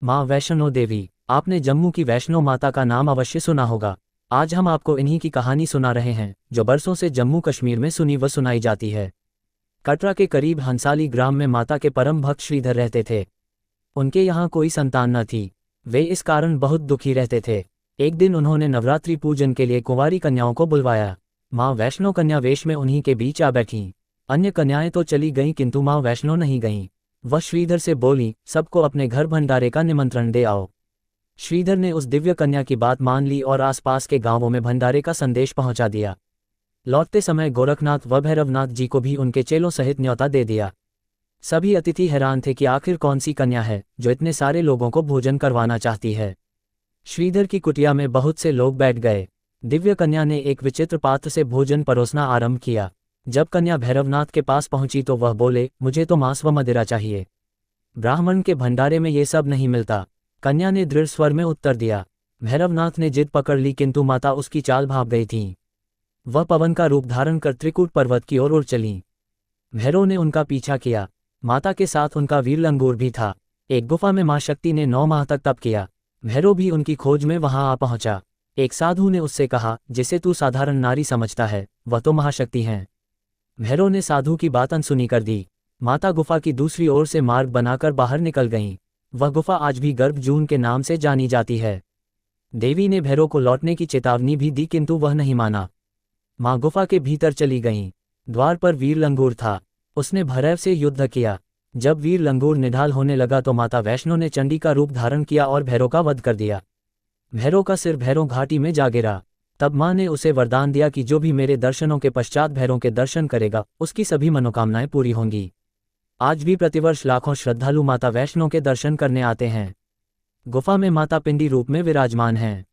माँ वैष्णो देवी। आपने जम्मू की वैष्णो माता का नाम अवश्य सुना होगा। आज हम आपको इन्हीं की कहानी सुना रहे हैं, जो बरसों से जम्मू कश्मीर में सुनी व सुनाई जाती है। कटरा के करीब हंसाली ग्राम में माता के परम भक्त श्रीधर रहते थे। उनके यहाँ कोई संतान न थी। वे इस कारण बहुत दुखी रहते थे। एक दिन उन्होंने नवरात्रि पूजन के लिए कुंवारी कन्याओं को बुलवाया। माँ वैष्णो कन्या वेश में उन्हीं के बीच आ बैठीं। अन्य कन्याएं तो चली गईं, किंतु माँ वैष्णो नहीं गईं। वह श्रीधर से बोली, सबको अपने घर भंडारे का निमंत्रण दे आओ। श्रीधर ने उस दिव्य कन्या की बात मान ली और आसपास के गांवों में भंडारे का संदेश पहुंचा दिया। लौटते समय गोरखनाथ व भैरवनाथ जी को भी उनके चेलों सहित न्योता दे दिया। सभी अतिथि हैरान थे कि आखिर कौन सी कन्या है जो इतने सारे लोगों को भोजन करवाना चाहती है। श्रीधर की कुटिया में बहुत से लोग बैठ गए। दिव्य कन्या ने एक विचित्र पात्र से भोजन परोसना आरंभ किया। जब कन्या भैरवनाथ के पास पहुंची तो वह बोले, मुझे तो मांस व मदिरा चाहिए। ब्राह्मण के भंडारे में ये सब नहीं मिलता। कन्या ने दृढ़ स्वर में उत्तर दिया। भैरवनाथ ने जिद पकड़ ली, किंतु माता उसकी चाल भाप गई थीं। वह पवन का रूप धारण कर त्रिकूट पर्वत की ओर उड़ चलीं। भैरव ने उनका पीछा किया। माता के साथ उनका वीर लंगूर भी था। एक गुफा में मां शक्ति ने 9 माह तक तप किया। भैरव भी उनकी खोज में वहां आ पहुंचा। एक साधु ने उससे कहा, जिसे तू साधारण नारी समझता है वह तो महाशक्ति हैं। भैरव ने साधु की बात अनसुनी कर दी। माता गुफा की दूसरी ओर से मार्ग बनाकर बाहर निकल गईं। वह गुफा आज भी गर्भजून के नाम से जानी जाती है। देवी ने भैरव को लौटने की चेतावनी भी दी, किंतु वह नहीं माना। मां गुफा के भीतर चली गईं। द्वार पर वीर लंगूर था। उसने भैरव से युद्ध किया। जब वीर लंगूर निढाल होने लगा तो माता वैष्णो ने चंडी का रूप धारण किया और भैरव का वध कर दिया। भैरव का सिर भैरव घाटी में जा गिरा। तब मां ने उसे वरदान दिया कि जो भी मेरे दर्शनों के पश्चात भैरव के दर्शन करेगा उसकी सभी मनोकामनाएं पूरी होंगी। आज भी प्रतिवर्ष लाखों श्रद्धालु माता वैष्णो के दर्शन करने आते हैं। गुफा में माता पिंडी रूप में विराजमान हैं।